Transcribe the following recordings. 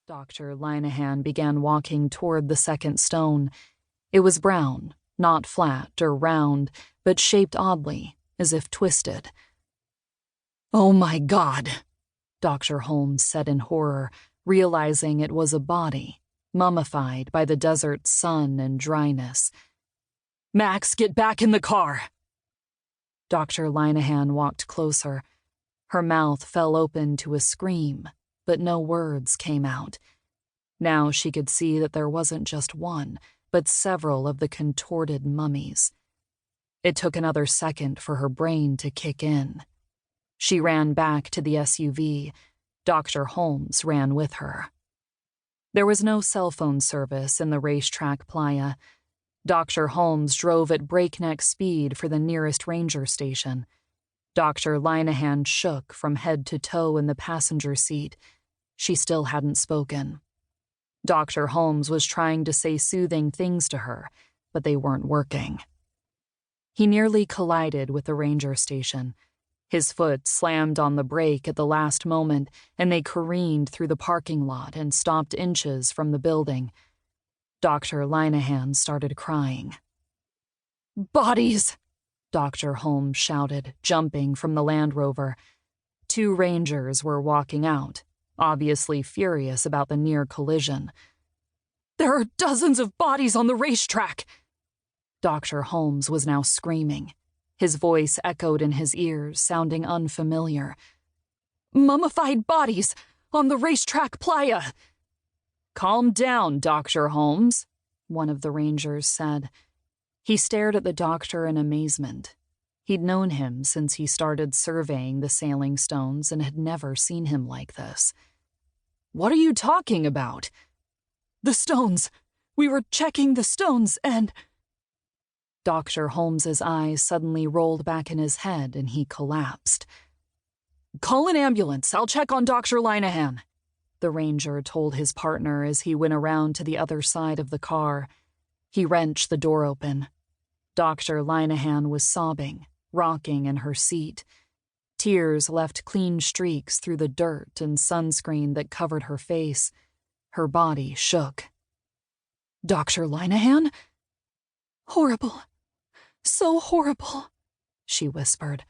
Dr. Linehan began walking toward the second stone. It was brown, not flat or round, but shaped oddly, as if twisted. "Oh my God," Dr. Holmes said in horror, realizing it was a body, mummified by the desert's sun and dryness. "Max, get back in the car!" Dr. Linehan walked closer. Her mouth fell open to a scream, but no words came out. Now she could see that there wasn't just one, but several of the contorted mummies. It took another second for her brain to kick in. She ran back to the SUV. Dr. Holmes ran with her. There was no cell phone service in the racetrack playa. Dr. Holmes drove at breakneck speed for the nearest ranger station. Dr. Linehan shook from head to toe in the passenger seat. She still hadn't spoken. Dr. Holmes was trying to say soothing things to her, but they weren't working. He nearly collided with the ranger station. His foot slammed on the brake at the last moment, and they careened through the parking lot and stopped inches from the building. Dr. Linehan started crying. "Bodies!" Dr. Holmes shouted, jumping from the Land Rover. Two rangers were walking out, obviously furious about the near collision. "There are dozens of bodies on the racetrack!" Dr. Holmes was now screaming. His voice echoed in his ears, sounding unfamiliar. "Mummified bodies on the racetrack playa!" "Calm down, Dr. Holmes," one of the rangers said. He stared at the doctor in amazement. He'd known him since he started surveying the sailing stones and had never seen him like this. "What are you talking about?" "The stones. We were checking the stones and—" Dr. Holmes's eyes suddenly rolled back in his head and he collapsed. "Call an ambulance. I'll check on Dr. Linehan," the ranger told his partner as he went around to the other side of the car. He wrenched the door open. Dr. Linehan was sobbing, rocking in her seat. Tears left clean streaks through the dirt and sunscreen that covered her face. Her body shook. "Dr. Linehan?" "Horrible. So horrible," she whispered.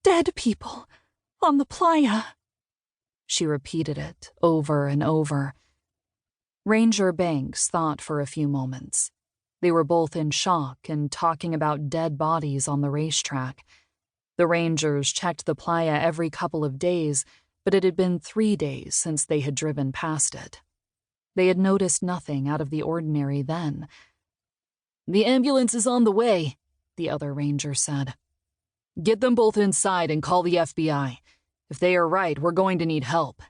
"Dead people on the playa." She repeated it over and over. Ranger Banks thought for a few moments. They were both in shock and talking about dead bodies on the racetrack. The Rangers checked the playa every couple of days, but it had been 3 days since they had driven past it. They had noticed nothing out of the ordinary then. "The ambulance is on the way," the other ranger said. "Get them both inside and call the FBI. If they are right, we're going to need help."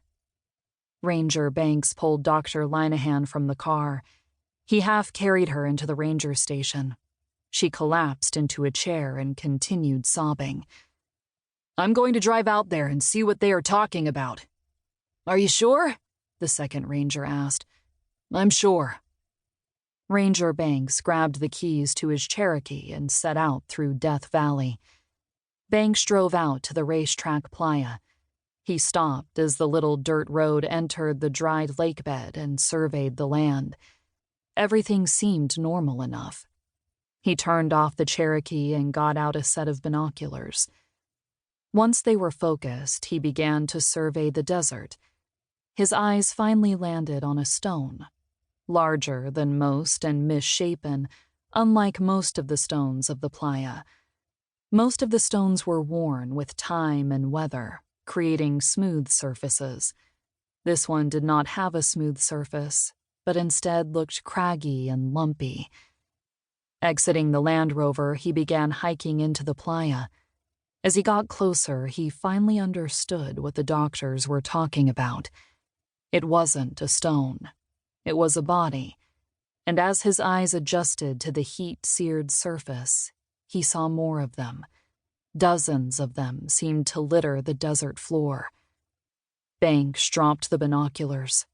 Ranger Banks pulled Dr. Linehan from the car. He half carried her into the ranger station. She collapsed into a chair and continued sobbing. "I'm going to drive out there and see what they are talking about." "Are you sure?" the second ranger asked. "I'm sure." Ranger Banks grabbed the keys to his Cherokee and set out through Death Valley. Banks drove out to the racetrack playa. He stopped as the little dirt road entered the dried lake bed and surveyed the land. Everything seemed normal enough. He turned off the Cherokee and got out a set of binoculars. Once they were focused, he began to survey the desert. His eyes finally landed on a stone. Larger than most and misshapen, unlike most of the stones of the playa. Most of the stones were worn with time and weather, creating smooth surfaces. This one did not have a smooth surface, but instead looked craggy and lumpy. Exiting the Land Rover, he began hiking into the playa. As he got closer, he finally understood what the doctors were talking about. It wasn't a stone. It was a body, and as his eyes adjusted to the heat-seared surface, he saw more of them. Dozens of them seemed to litter the desert floor. Banks dropped the binoculars.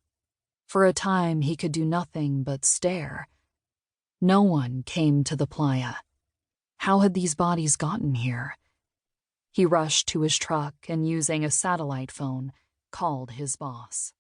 For a time, he could do nothing but stare. No one came to the playa. How had these bodies gotten here? He rushed to his truck and, using a satellite phone, called his boss.